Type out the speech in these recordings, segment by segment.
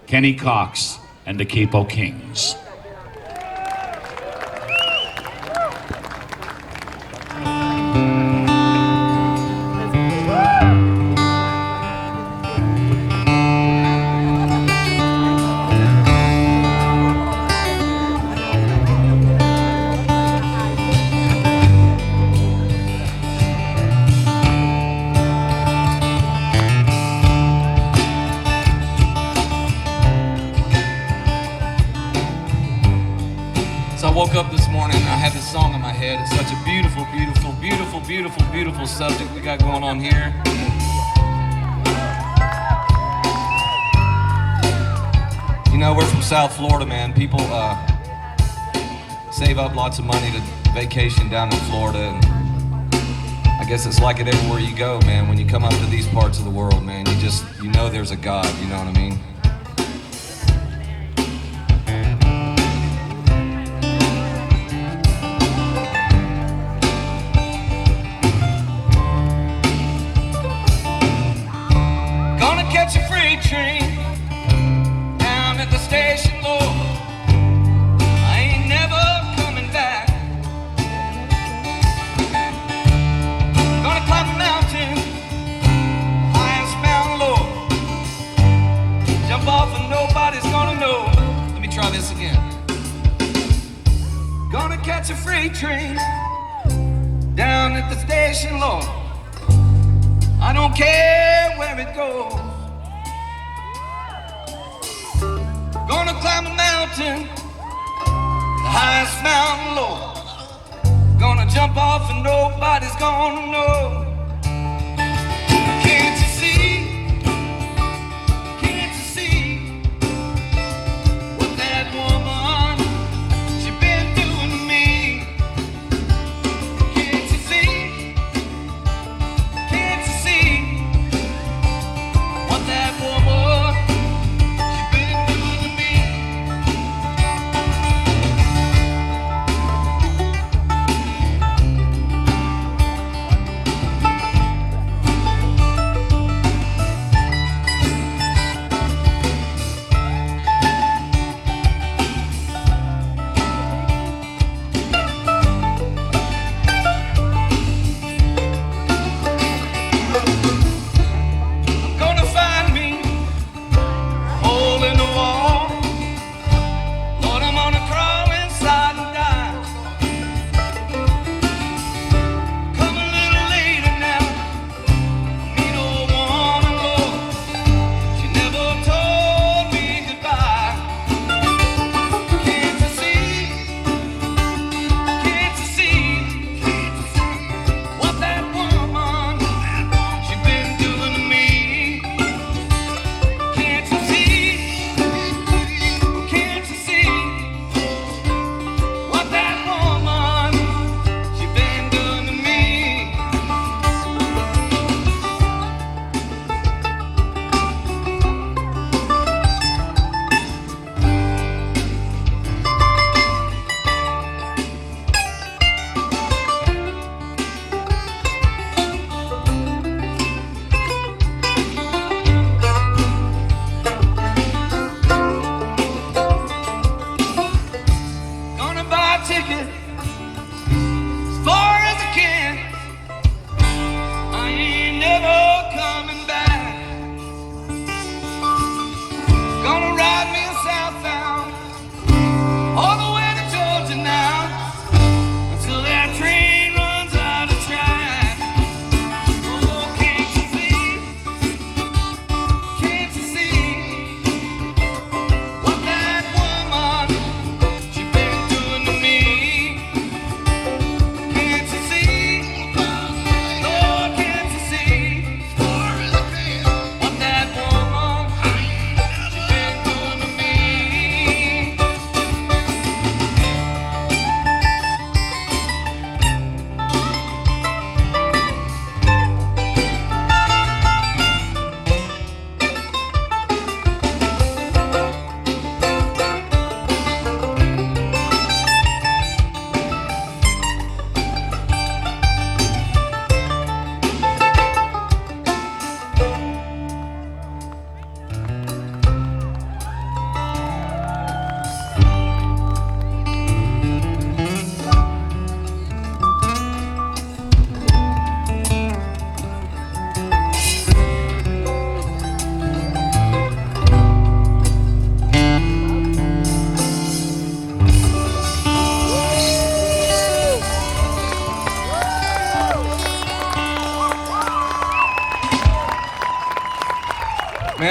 Kenny Cox and the Kapo Kings. So I woke up this morning and I had this song in my head. It's such a beautiful, beautiful, beautiful, beautiful, beautiful subject we got going on here. You know, we're from South Florida, man. People save up lots of money to vacation down in Florida. And I guess it's like it everywhere you go, man. When you come up to these parts of the world, man, you know there's a God, you know what I mean? Catch a freight train down at the station, Lord. I ain't never coming back. Gonna climb a mountain, highest mountain, Lord. Jump off and nobody's gonna know. Let me try this again. Gonna catch a freight train down at the station, Lord. I don't care where it goes. Gonna climb a mountain, the highest mountain, Lord. Gonna jump off and nobody's gonna know. Can't you see? Can't you see what that woman, she been doing to me? Can't you see? Can't you see what that woman?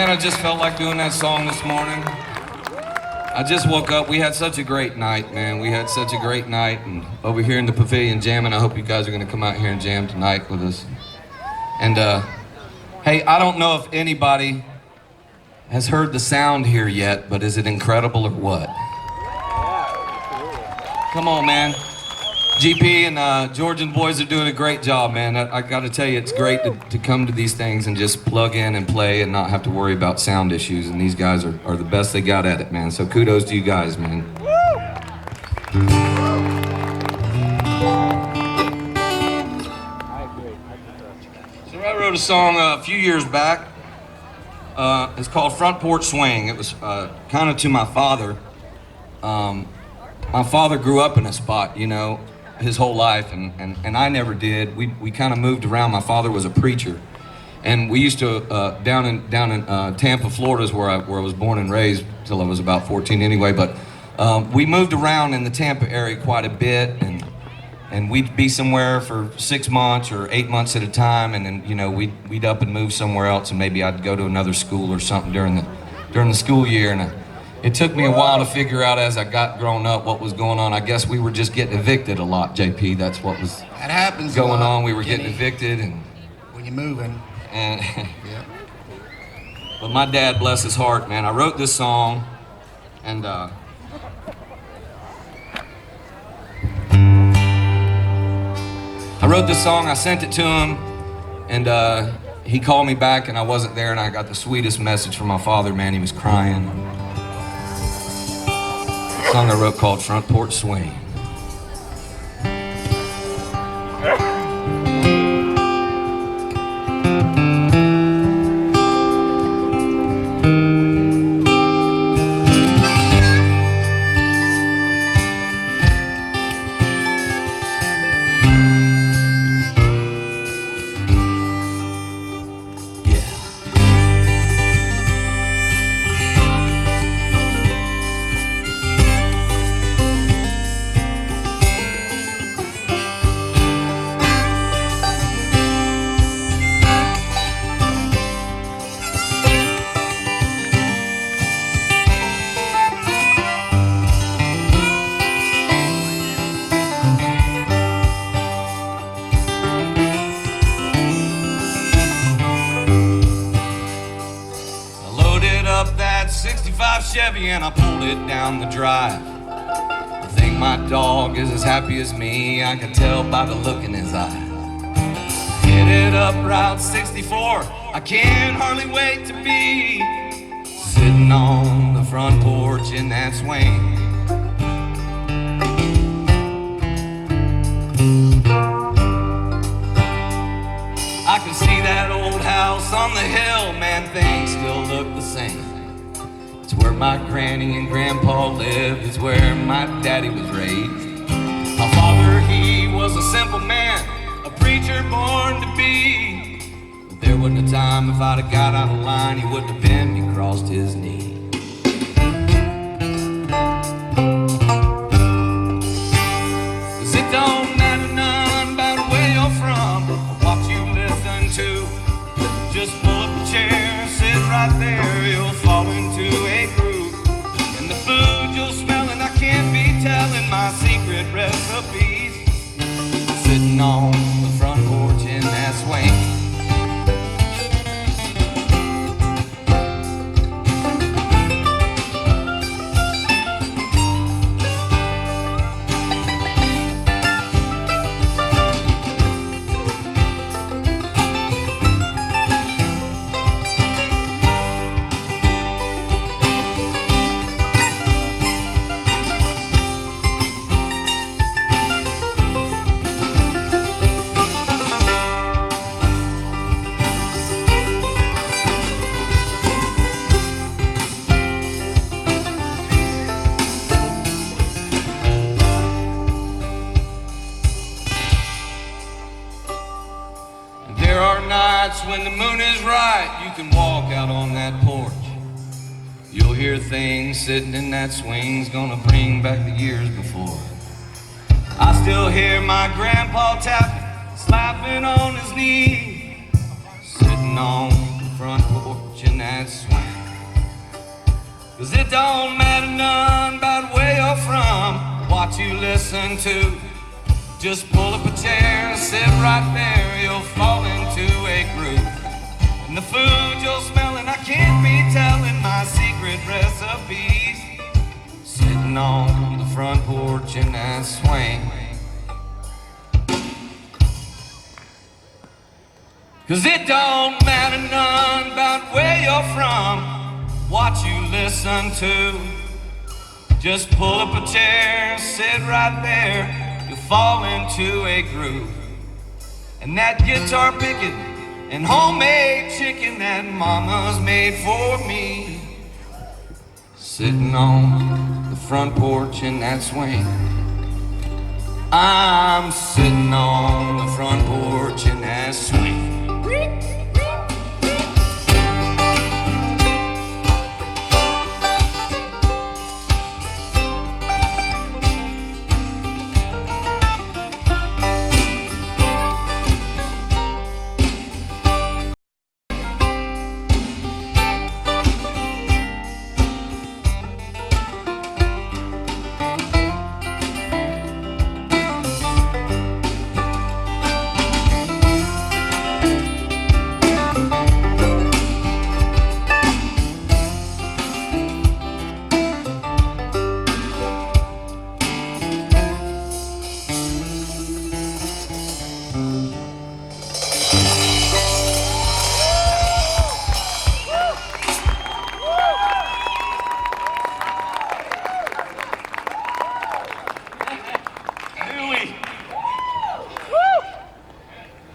man, I just felt like doing that song this morning. I just woke up. We had such a great night, man. We had such a great night, and over here in the pavilion jamming. I hope you guys are going to come out here and jam tonight with us. And hey, I don't know if anybody has heard the sound here yet, but is it incredible or what? Come on, man. GP and George and boys are doing a great job, man. I got to tell you, it's great to come to these things and just plug in and play and not have to worry about sound issues. And these guys are the best they got at it, man. So kudos to you guys, man. So I wrote a song a few years back. It's called Front Porch Swing. It was kind of to my father. My father grew up in a spot, you know, his whole life, and I never did. We kind of moved around. My father was a preacher, and we used to down in Tampa, Florida, is where I was born and raised till I was about 14 anyway. But we moved around in the Tampa area quite a bit, and we'd be somewhere for 6 months or 8 months at a time, and then, you know, we'd up and move somewhere else, and maybe I'd go to another school or something during the school year. And it took me a while to figure out as I got grown up what was going on. I guess we were just getting evicted a lot, JP. That's what was that happens going on. We were getting evicted, and when you're moving. And yeah. But my dad, bless his heart, man, I wrote this song, and I wrote this song. I sent it to him, and he called me back, and I wasn't there, and I got the sweetest message from my father, man. He was crying. Song I wrote called Front Porch Swing. Chevy and I pulled it down the drive. I think my dog is as happy as me. I could tell by the look in his eye. Headed up Route 64. I can't hardly wait to be sitting on the front porch in that swing. I can see that old house on the hill. Man, things still look the same. It's where my granny and grandpa lived. It's where my daddy was raised. My father, he was a simple man, a preacher born to be. But there wasn't a time if I'd have got out of line, he wouldn't have been me crossed his knee. 'Cause it don't matter none about where you're from or what you listen to. Just pull up a chair, sit right there, you'll fall into a groove. And the food you'll smell, and I can't be telling my secret recipes. Sitting on the front porch in that swing. When the moon is right, you can walk out on that porch. You'll hear things sitting in that swing's gonna bring back the years before. I still hear my grandpa tapping, slapping on his knee, sitting on the front porch in that that swing. 'Cause it don't matter none about where you're from, what you listen to. Just pull up a chair and sit right there, you'll fall into a groove. And the food you'll smell, and I can't be telling my secret recipes. Sitting on the front porch in that swing. 'Cause it don't matter none about where you're from, what you listen to. Just pull up a chair and sit right there, you'll fall into a groove. And that guitar picking and homemade chicken that mama's made for me. Sitting on the front porch in that swing. I'm sitting on the front porch in that swing.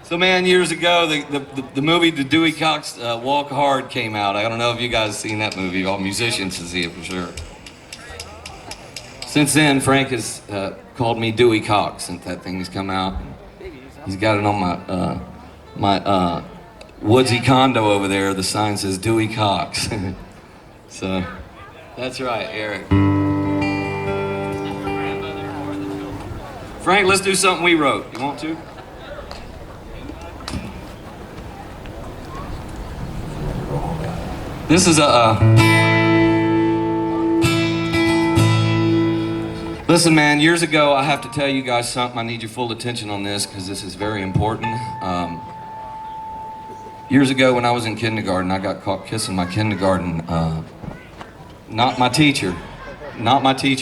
So man, years ago, the movie The Dewey Cox Walk Hard came out. I don't know if you guys have seen that movie. All musicians have seen it for sure. Since then, Frank has called me Dewey Cox since that thing has come out. He's got it on my woodsy condo over there. The sign says Dewey Cox. So that's right, Eric. Frank, let's do something we wrote. You want to? This is listen, man, years ago, I have to tell you guys something. I need your full attention on this because this is very important. Years ago when I was in kindergarten, I got caught kissing my kindergarten, not my teacher,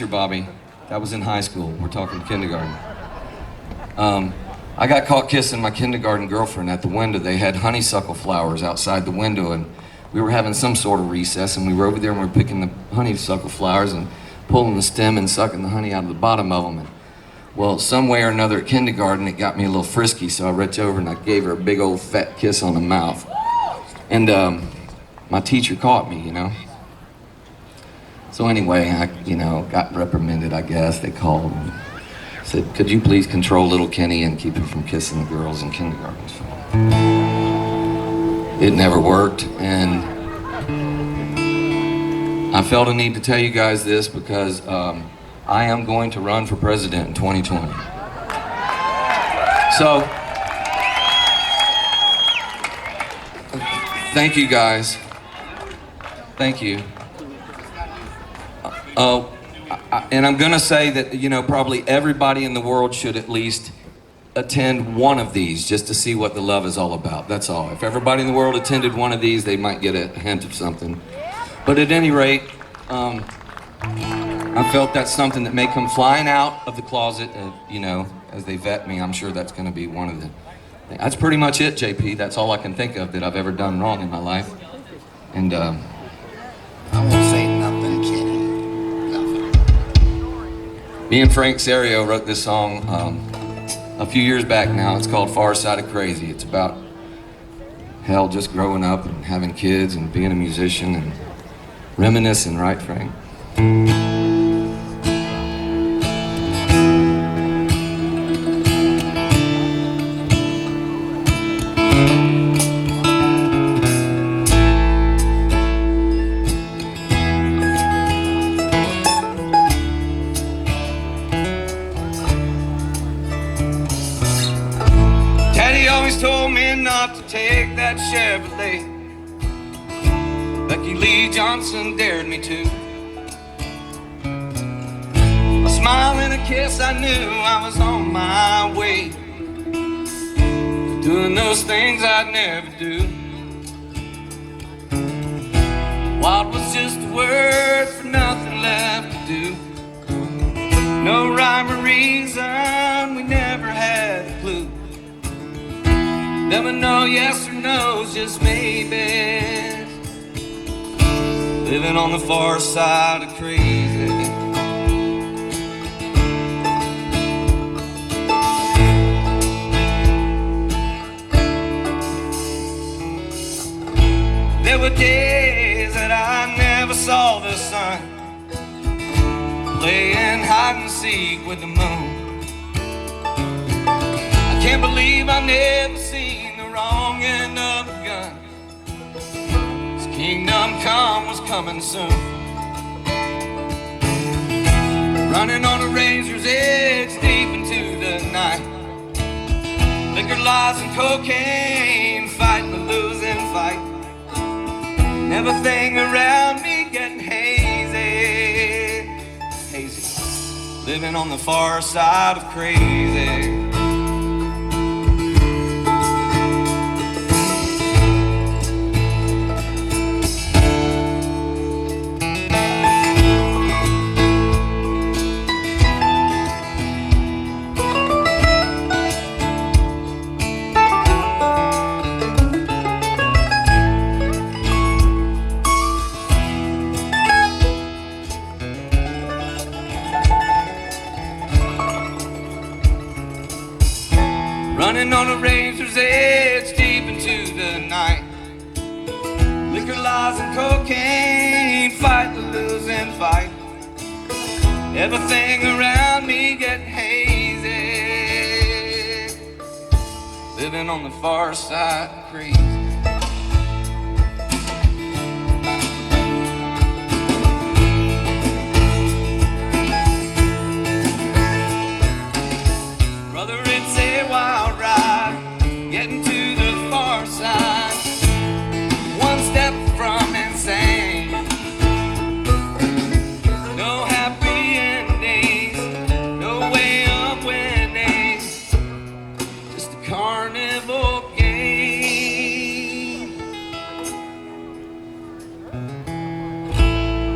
Bobby. That was in high school. We're talking kindergarten. I got caught kissing my kindergarten girlfriend at the window. They had honeysuckle flowers outside the window, and we were having some sort of recess, and we were over there and we were picking the honeysuckle flowers and pulling the stem and sucking the honey out of the bottom of them. And, well, some way or another at kindergarten, it got me a little frisky, so I reached over and I gave her a big old fat kiss on the mouth. And my teacher caught me, you know. So anyway, I, got reprimanded, I guess. They called and said, could you please control little Kenny and keep him from kissing the girls in kindergarten? So it never worked, and I felt a need to tell you guys this because I am going to run for president in 2020. So, thank you guys. Thank you. And I'm gonna say that, probably everybody in the world should at least attend one of these just to see what the love is all about. That's all. If everybody in the world attended one of these, they might get a hint of something. But at any rate, I felt that's something that may come flying out of the closet, as they vet me. I'm sure that's going to be one of the... That's pretty much it, JP. That's all I can think of that I've ever done wrong in my life. And, I won't say nothing, Kenny. Nothing. Me and Frank Serio wrote this song a few years back now. It's called Far Side of Crazy. It's about hell, just growing up and having kids and being a musician and reminiscing, right, Frank? Daddy always told me not to take that Chevrolet that Becky Lee Johnson dared me to. A smile and a kiss, I knew I was on my way, doing those things I'd never do. What was just a word for nothing left to do. No rhyme or reason, we never had a clue. There were no yes or no's, just maybes. Living on the far side of crazy. There were days that I never saw the sun, playing hide and seek with the moon. I can't believe I've never seen the wrong end of a gun. This kingdom come was coming soon. Running on a razor's edge deep into the night. Liquor, lies, and cocaine, fighting a losing fight. Everything around me getting hazy, hazy. Living on the far side of crazy. Running on a razor's edge deep into the night. Liquor, lies, and cocaine, fight the losing fight. Everything around me getting hazy. Living on the far side of crazy. Brother, it's a wild ride, getting to the far side, one step from insane. No happy endings, no way of winning, just a carnival game.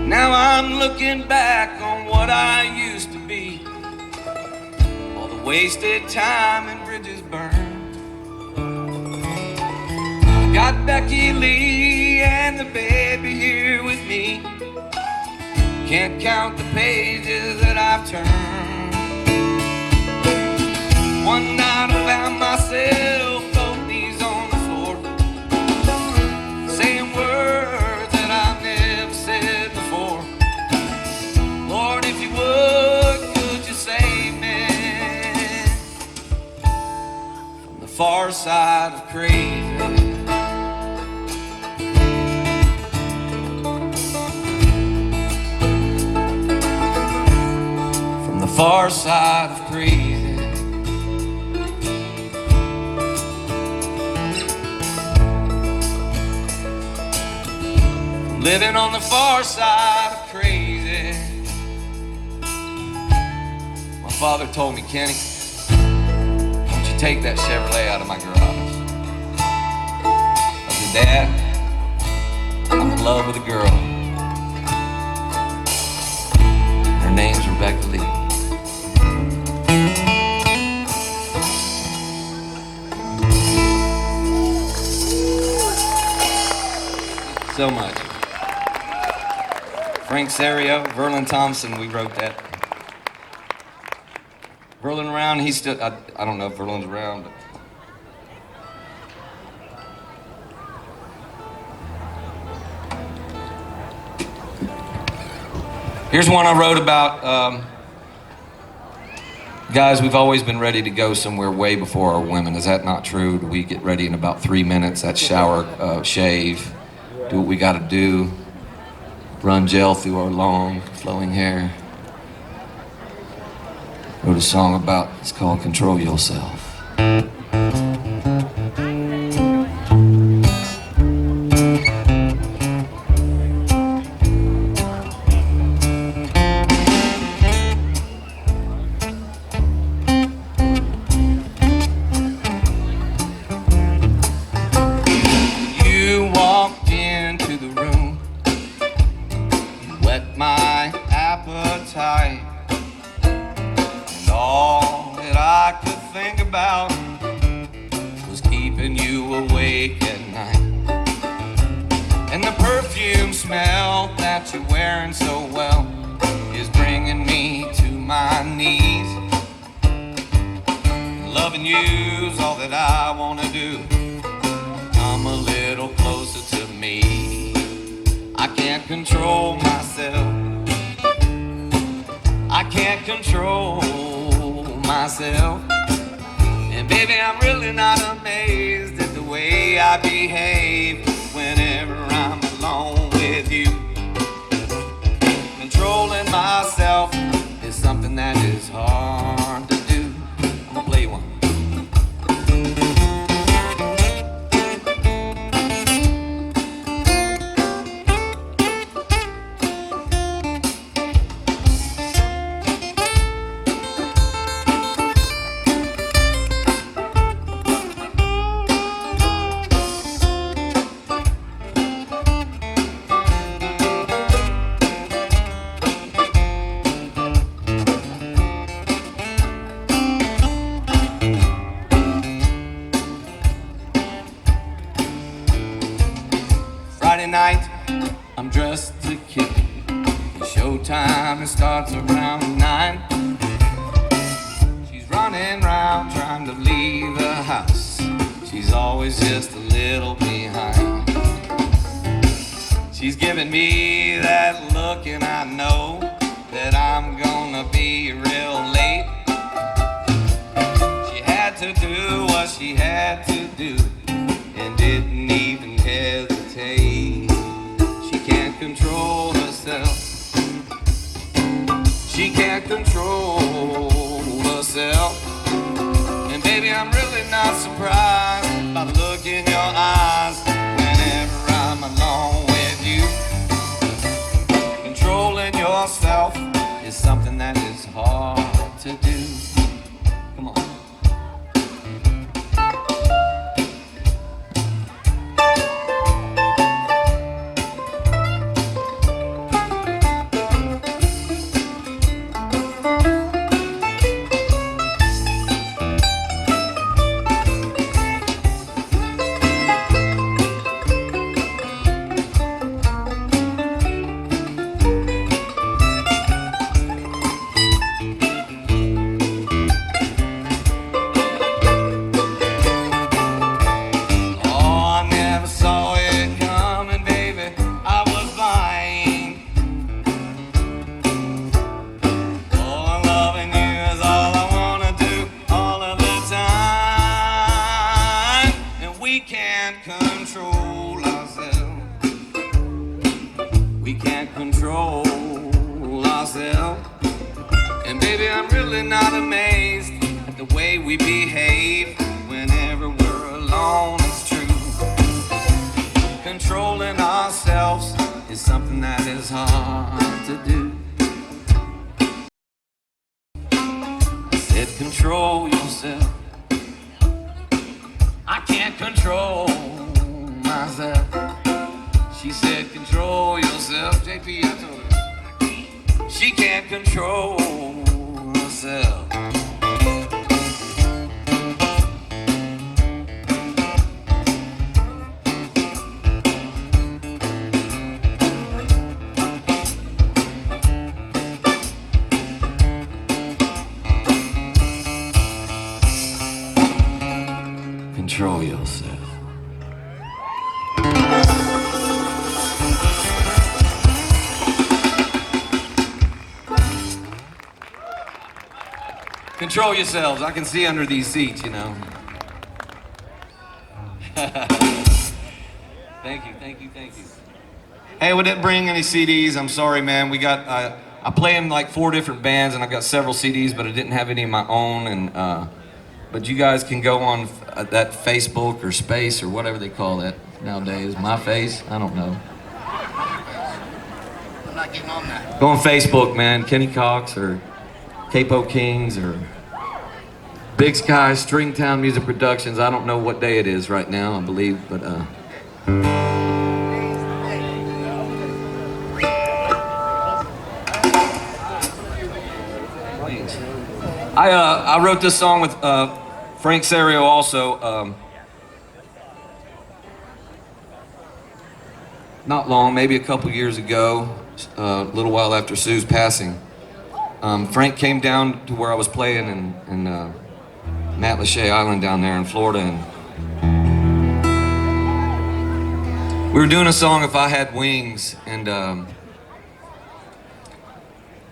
Now I'm looking back on what I used to be. Wasted time and bridges burned. I got Becky Lee and the baby here with me. Can't count the pages that I've turned. One night I found myself both knees on the floor, saying words that I've never said before. Lord, if you would, could you save me? Far side of crazy. From the far side of crazy. Living on the far side of crazy. My father told me, Kenny, take that Chevrolet out of my garage. I said, Dad, I'm in love with a girl. Her name's Rebecca Lee. So much. Frank Serio, Verlin Thompson, we wrote that. Verlin around, he's still, I don't know if Verlin's around, but. Here's one I wrote about, guys, we've always been ready to go somewhere way before our women. Is that not true? Do we get ready in about 3 minutes? That's shower, shave, do what we gotta do, run gel through our long, flowing hair. Wrote a song about, it's called Control Yourself. whet my appetite. And all that I could think about was keeping you awake at night. And the perfume smell that you're wearing so well is bringing me to my knees. Loving you's all that I wanna do. Come a little closer to me. I can't control myself. I can't control myself. And baby, I'm really not amazed at the way I behave whenever I'm alone with you. Controlling myself is something that is hard to do. I'm gonna play one. Friday night, I'm dressed to kill. The showtime, it starts around 9. She's running around trying to leave the house. She's always just a little behind. She's giving me that look and I know that I'm gonna be real late. She had to do what she had to do and didn't even hesitate. She can't control herself. She can't control herself. And baby, I'm really not surprised by the look in your eyes whenever I'm alone with you. Controlling yourself is something that is hard to do. Come on. Not amazed at the way we behave whenever we're alone. It's true. Controlling ourselves is something that is hard to do. I said control yourself. I can't control myself. She said control yourself. JP, I told her. She can't control herself. Control yourself. Control yourselves. I can see under these seats, you know. Thank you, thank you, thank you. Hey, we didn't bring any CDs. I'm sorry, man. We got, I play in like 4 different bands, and I've got several CDs, but I didn't have any of my own. And but you guys can go on that Facebook or Space or whatever they call that nowadays. My Face? I don't know. I'm not getting on that. Go on Facebook, man. Kenny Cox or Capo Kings or Big Sky Stringtown Music Productions. I don't know what day it is right now, I believe, but I wrote this song with Frank Serio also. Not long, maybe a couple years ago, a little while after Sue's passing. Frank came down to where I was playing in Matlacha Island down there in Florida, and we were doing a song, If I Had Wings, and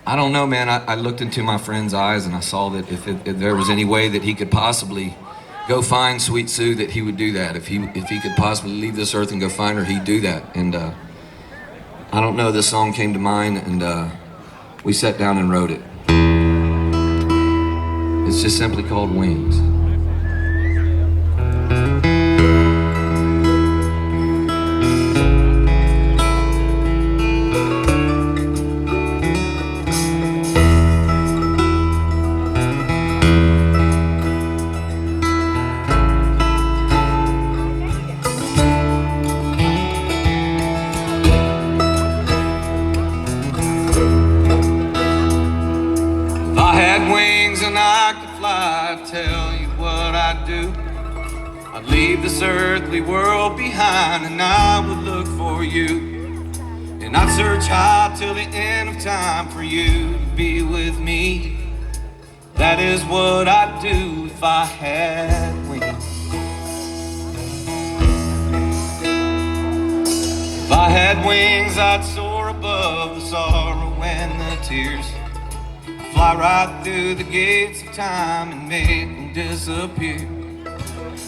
I don't know, man, I looked into my friend's eyes and I saw that if there was any way that he could possibly go find Sweet Sue, that he would do that. If he could possibly leave this earth and go find her, he'd do that. And I don't know, this song came to mind, and we sat down and wrote it. It's just simply called Wings. Tell you what I'd do. I'd leave this earthly world behind, and I would look for you, and I'd search high till the end of time for you to be with me. That is what I'd do if I had wings. If I had wings, I'd soar above the sorrow and the tears, fly right through the gates of time and make them disappear.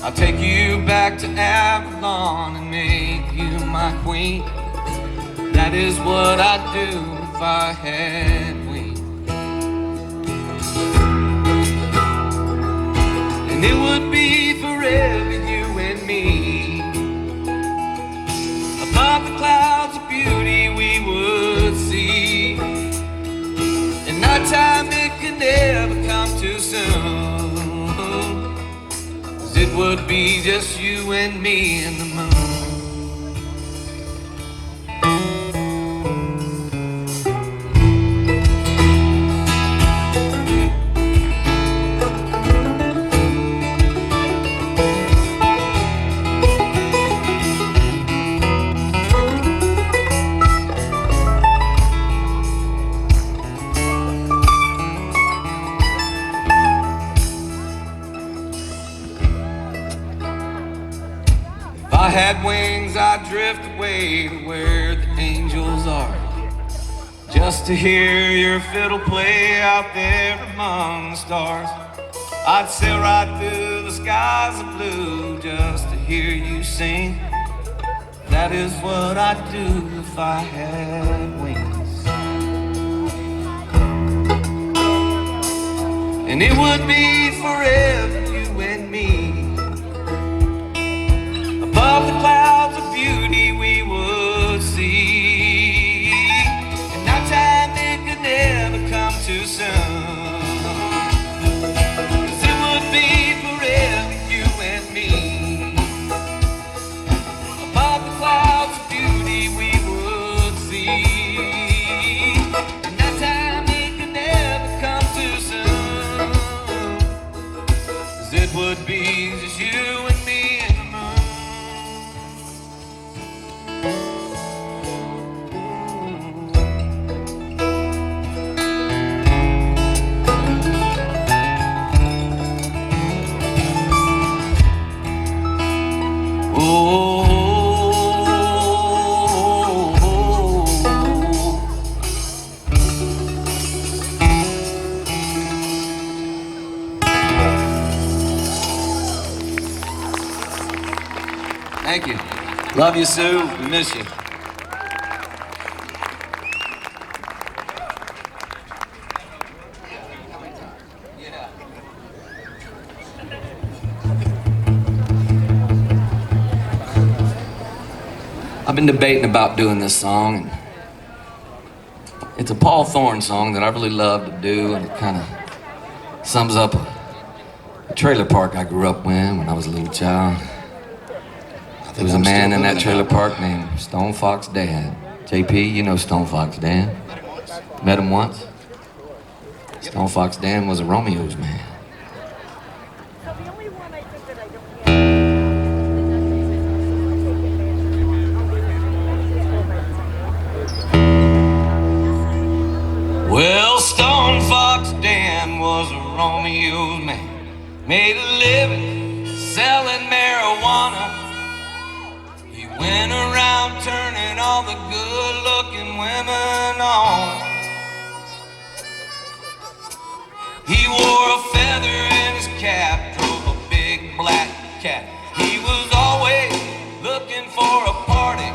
I'll take you back to Avalon and make you my queen. That is what I'd do if I had wings. And it would be forever, you and me. Above the clouds of beauty we would see. And nighttime, it could never come too soon, 'cause it would be just you and me and the moon. If I had wings, I'd drift away to where the angels are, just to hear your fiddle play out there among the stars. I'd sail right through the skies of blue just to hear you sing. That is what I'd do if I had wings. And it would be forever, you and me. Above the clouds of beauty we would see. And nighttime, it could never come too soon, 'cause it would be forever, you and me. Above the clouds of beauty we would see. And nighttime, it could never come too soon, 'cause it would be just you and me and the moon. Thank you. Love you, Sue. We miss you. I've been debating about doing this song. It's a Paul Thorne song that I really love to do, and it kind of sums up a trailer park I grew up in when I was a little child. There was a man in that trailer park named Stone Fox Dad. JP, you know Stone Fox Dad. Met him once. Stone Fox Dan was a Romeo's man. Well, Stone Fox Dan was a Romeo's man. Made a living selling marijuana. He went around turning all the good-looking women on. He wore a feather in his cap, drove a big black cat. He was always looking for a party.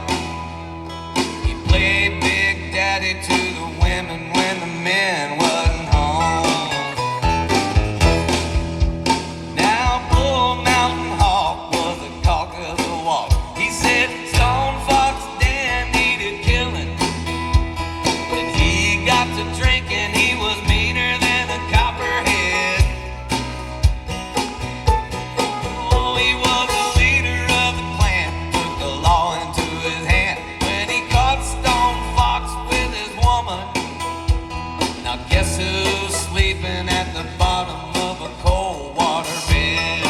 He played Big Daddy to the women when the men wasn't home. Now Bull Mountain Hawk was the cock of the walk. He said Stone Fox Dan needed killing. When he got to drinking, he was meaner than a copperhead. Oh, he was the leader of the clan, took the law into his hand. When he caught Stone Fox with his woman, now guess who's sleeping at the bottom of a cold water bed?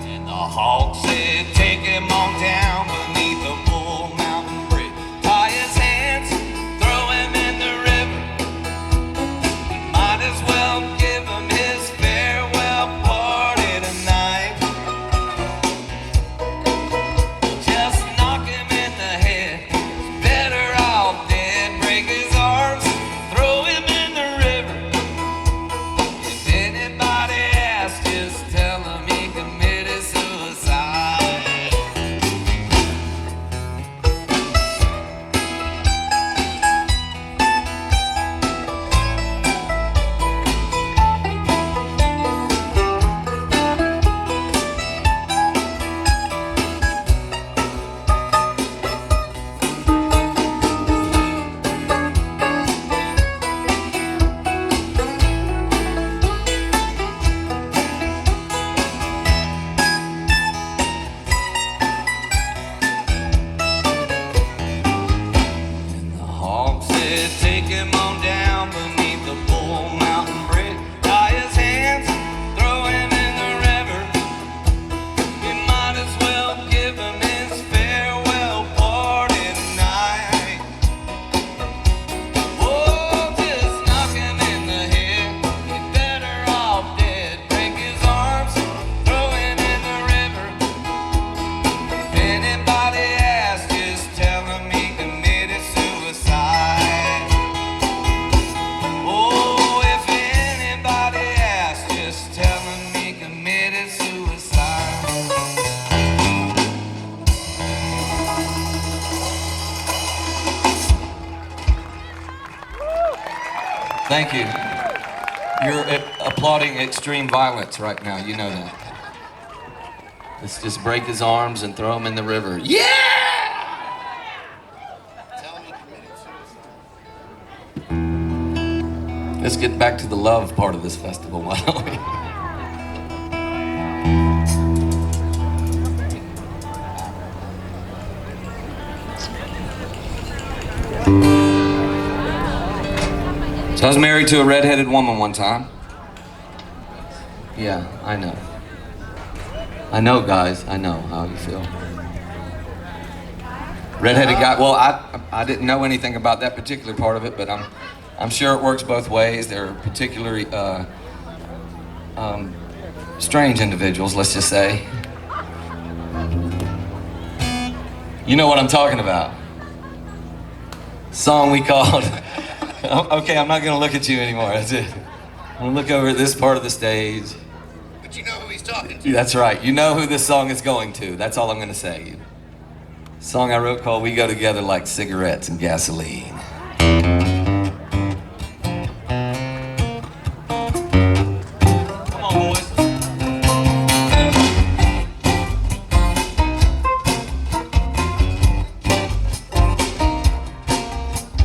And the Hawk said, take him on down beneath the Bull Mountain Bridge. Tie his hands, throw him in the river. Might as well give him his farewell party tonight. Just knock him in the head, he's better off dead. Break his arms, throw him in the river. If anybody asks, just tell him he committed suicide. And the Hawk said, take him on down beneath the Bull Mountain Bridge. Tie his hands, throw him in the river. You might as well give him his farewell party tonight. Oh, just knock him in the head, he's better off dead. Break his arms, throw him in the river. If anybody asks, just tell him he committed suicide. Oh, if anybody asks, just tell him he committed suicide. Thank you. You're applauding extreme violence right now, you know that. Let's just break his arms and throw him in the river. Yeah! Tell him he committed suicide. Let's get back to the love part of this festival, why don't we? So I was married to a redheaded woman one time. Yeah, I know. I know, guys. I know how you feel. Redheaded guy. Well, I didn't know anything about that particular part of it, but I'm sure it works both ways. They're particularly strange individuals, let's just say. You know what I'm talking about. Song we called. Okay, I'm not gonna look at you anymore. That's it. I'm gonna look over at this part of the stage. But you know who he's talking to. That's right. You know who this song is going to. That's all I'm gonna say. Song I wrote called "We Go Together Like Cigarettes and Gasoline." Come on, boys.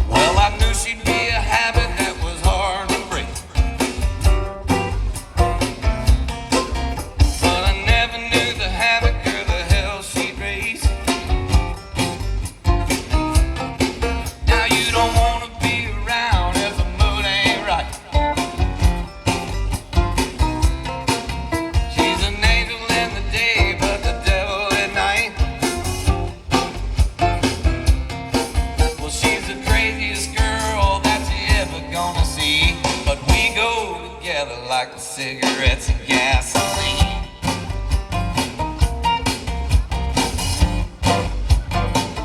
Well, I knew she'd be a habit that was hard to break, but I never knew the havoc or the hell she'd raise. Now you don't wanna be around cigarettes and gasoline.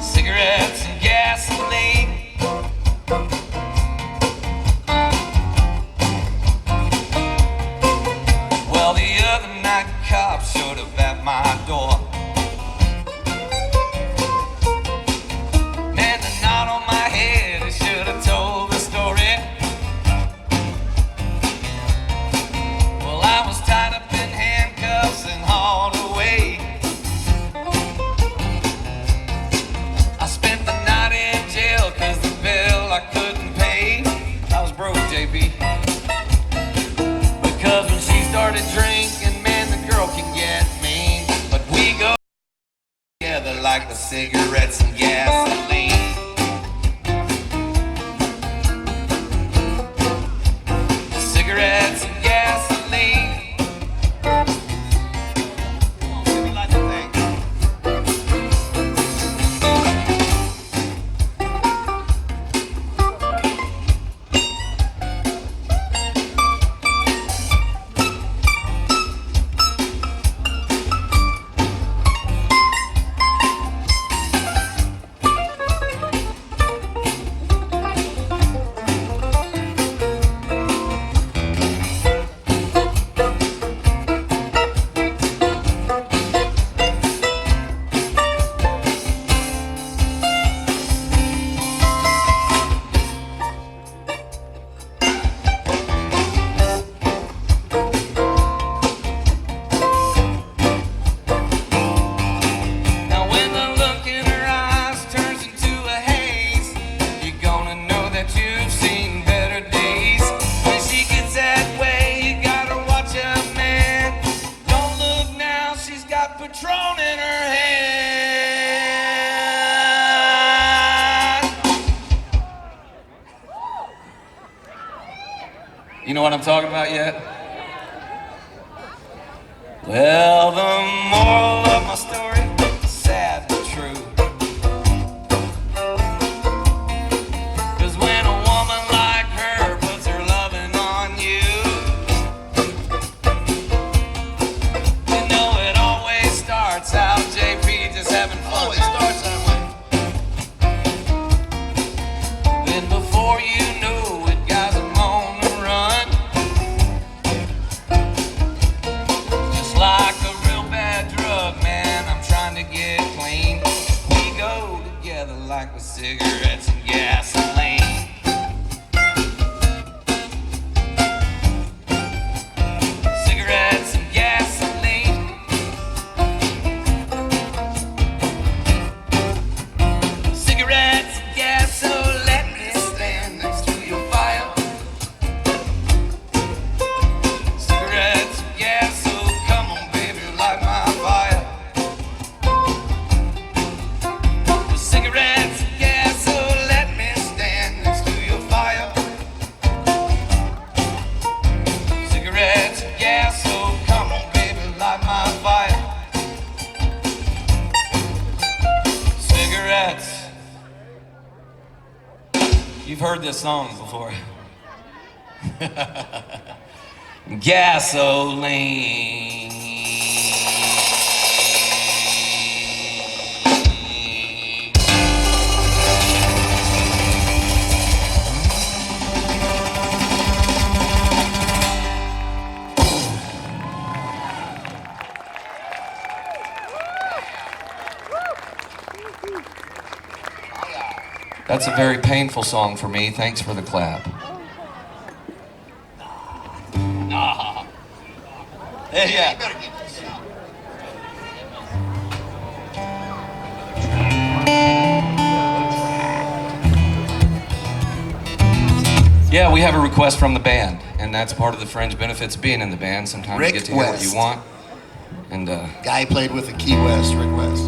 Cigarettes and gasoline. Well, the other night cops showed up at my door. Man, the knot on my head, I should have told the story. Well, I was tied up in handcuffs and hauled away. I spent the night in jail cause the bill I couldn't pay. I was broke, JB. Because when she started drinking, man, the girl can get mean. But we go together like the cigarettes and gasoline. Cigarettes and gasoline. Light the thing. Now when the look in her eyes turns into a haze, you're gonna know that you've seen better days. When she gets that way, you gotta watch her, man. Don't look now, she's got Patron in her hand. You know what I'm talking about yet? Well, the moral of my story, sad but true. Cause when a woman like her puts her loving on you, you know it always starts out, JP, just having fun. Always starts that way. Then before you know it, guys are on the run. Just like a real bad drug, man, I'm trying to get clean. We go together like with cigarettes and gasoline. Cigarettes and gasoline. Cigarettes and gas, so let me stand next to your fire. Cigarettes and gas, so come on, baby, light my fire. Cigarettes and gas, so let me stand next to your fire. Cigarettes and gas, so come on, baby, light my fire. Cigarettes. You've heard this song before. Gasoline. That's a very painful song for me. Thanks for the clap. Yeah. You better get this out. Yeah, we have a request from the band, and that's part of the fringe benefits of being in the band. Sometimes Rick you get to hear what West. you want. And Guy played with the Key West, Rick West.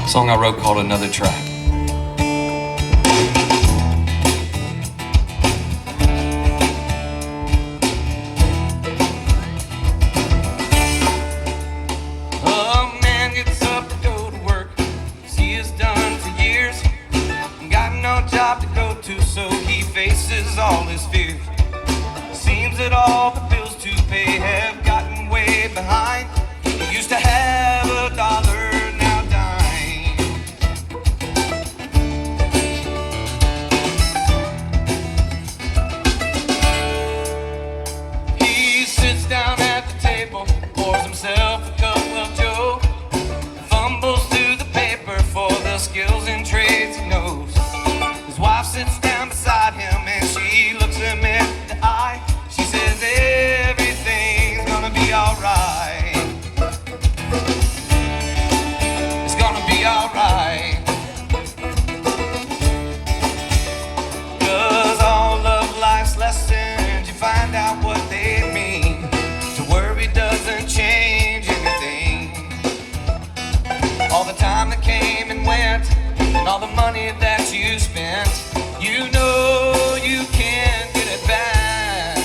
a song I wrote called Another Track. A man gets up to go to work, see his done. all his fears. Seems that all the bills to pay have gotten way behind. He used to have $1, now dime. He sits down at the table, pours himself a cup of joe, fumbles through the paper for the skills and trades he knows. His wife sits down beside him and she looks him in the eye. She says everything's gonna be alright. It's gonna be alright. 'Cause all of life's lessons, you find out what they mean. To worry doesn't change anything. All the time that came and went, and all the money that you spent, you know you can't get it back.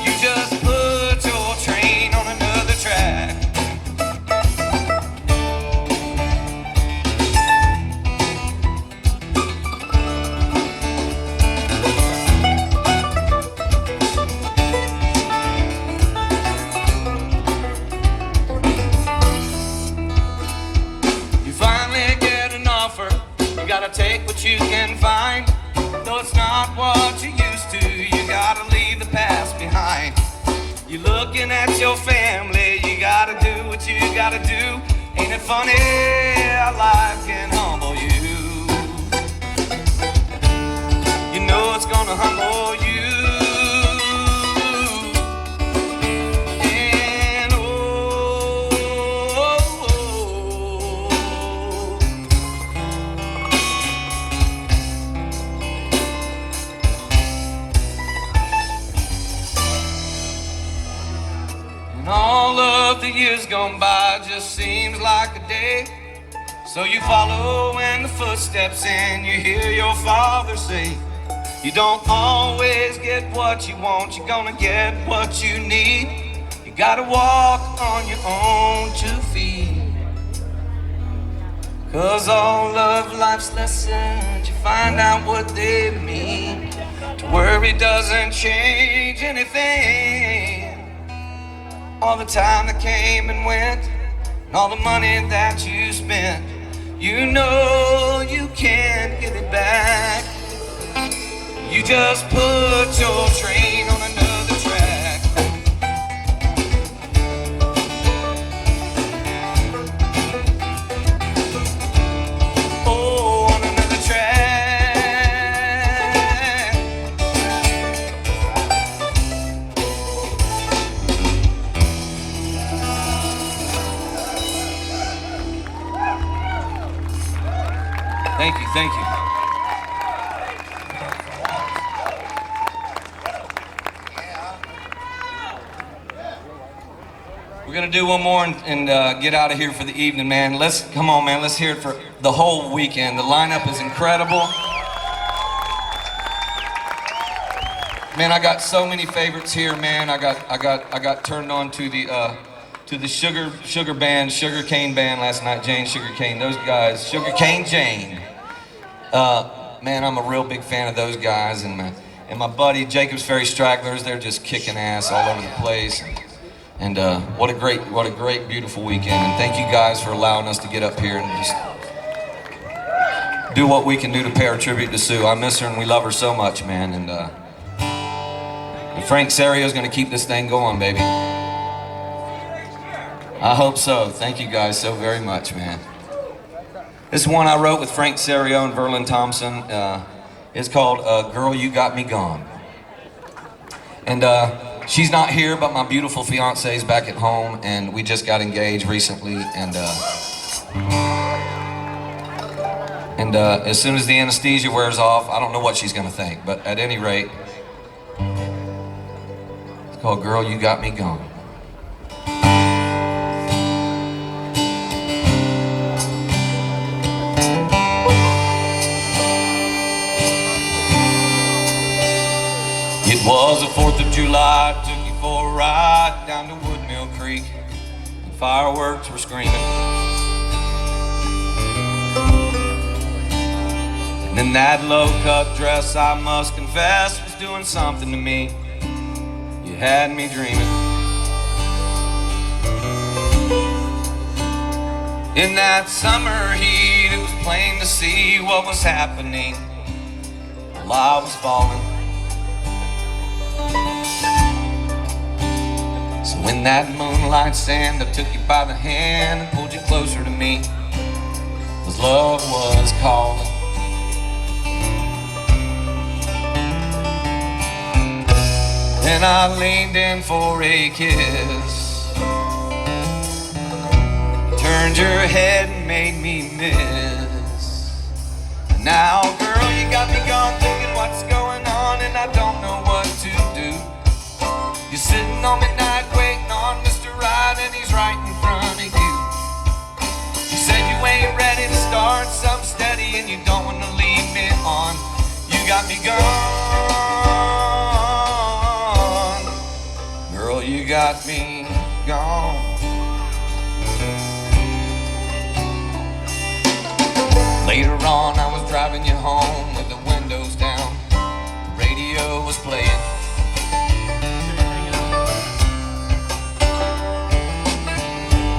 You just put your train on another track. You finally get an offer, you gotta take what you can find. Though it's not what you used to, you gotta leave the past behind. You're looking at your family, you gotta do what you gotta do. Ain't it funny how life can humble you? You know it's gonna humble you. And And all of the years gone by just seems like a day. So you follow in the footsteps and you hear your father say, you don't always get what you want, you're gonna get what you need. You gotta walk on your own 2 feet. 'Cause all of life's lessons, you find out what they mean. To worry doesn't change anything. All the time that came and went, and all the money that you spent, you know you can't get it back. You just put your train on another track. Oh, on another track. Thank you, thank you. We're gonna do one more and get out of here for the evening, man. Come on, man. Let's hear it for the whole weekend. The lineup is incredible. Man, I got so many favorites here, man. I got turned on to the sugar cane band last night. Jane Sugar Cane, those guys. Sugar Cane Jane. Man, I'm a real big fan of those guys, and my buddy Jacob's Ferry Stragglers. They're just kicking ass all over the place. And what a great, beautiful weekend. And thank you guys for allowing us to get up here and just do what we can do to pay our tribute to Sue. I miss her and we love her so much, man. And Frank Serio's gonna keep this thing going, baby. I hope so. Thank you guys so very much, man. This one I wrote with Frank Serio and Verlin Thompson. It's called Girl, You Got Me Gone. And she's not here, but my beautiful fiance is back at home, and we just got engaged recently. And as soon as the anesthesia wears off, I don't know what she's gonna think, but at any rate, it's called Girl, You Got Me Gone. It was the 4th of July, took you for a ride down to Woodmill Creek, and fireworks were screaming. And in that low-cut dress, I must confess, was doing something to me. You had me dreaming. In that summer heat, it was plain to see what was happening while I was falling. So in that moonlight sand, I took you by the hand and pulled you closer to me, 'cause love was calling. And I leaned in for a kiss. Turned your head and made me miss. Now, girl, you got me gone thinking what's going on, and I don't know what to do. You're sitting on midnight waiting on Mr. Right, and he's right in front of you. You said you ain't ready to start something steady, and you don't want to lead me on. You got me gone. Girl, you got me gone. Later on, I was driving you home with the windows down. The radio was playing.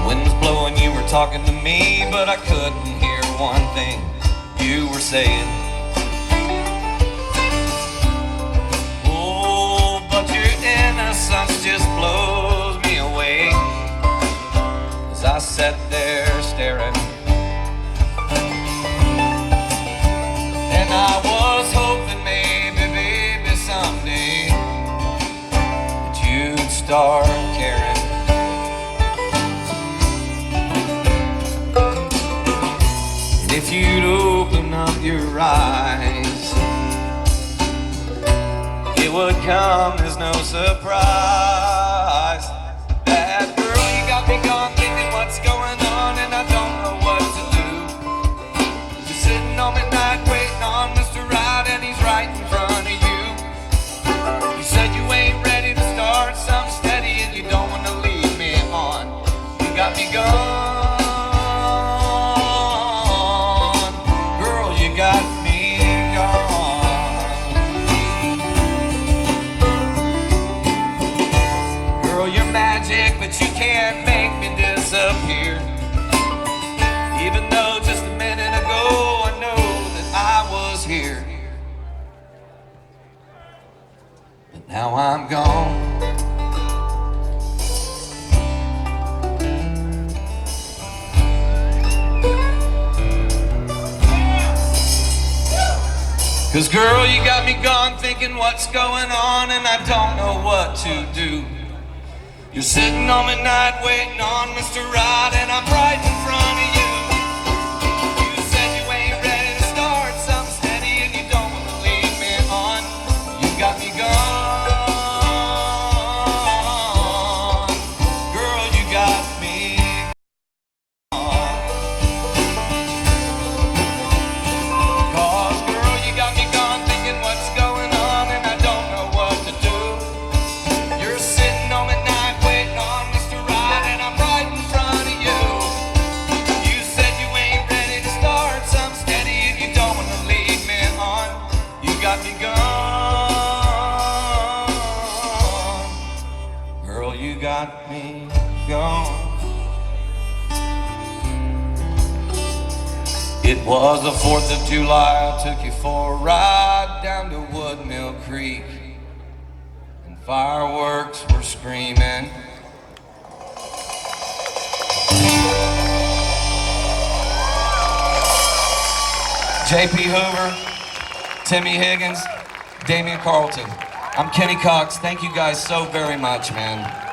Wind was blowing, you were talking to me, but I couldn't hear one thing you were saying. Oh, but your innocence just blows me away as I sat there staring. And I was hoping maybe, baby, someday that you'd start caring. And if you'd open up your eyes, it would come as no surprise. That girl, you got me gone thinking what's going on, and I don't know what to do. You're sitting on midnight waiting on Mr. Right, and he's right in front of you. You said you ain't ready to start something steady, and you don't want to lead me on. You got me gone. Girl, you got me gone. Girl, you're magic, but you can't make me disappear. Even though just a minute ago I know that I was here, but now I'm gone. Cause girl, you got me gone thinking what's going on, and I don't know what to do. You're sitting on midnight waiting on Mr. Right, and I'm right in front of you. You said you ain't ready to start something steady, and you don't want to lead me on. You got me gone. Girl, you got me gone. 'Cause girl, you got me gone thinking what's going on, and I don't know what to do. You're sitting on midnight waiting on Mr. Right, and I'm right in front of you. You said you ain't ready to start something steady, and you don't want to lead me on. You got me gone. Girl, you got me gone. It was the 4th of July, I took you for a ride down to Woodmill Creek, and fireworks were screaming. J.P. Hoover, Timmy Higgins, Damian Carlton. I'm Kenny Cox. Thank you guys so very much, man.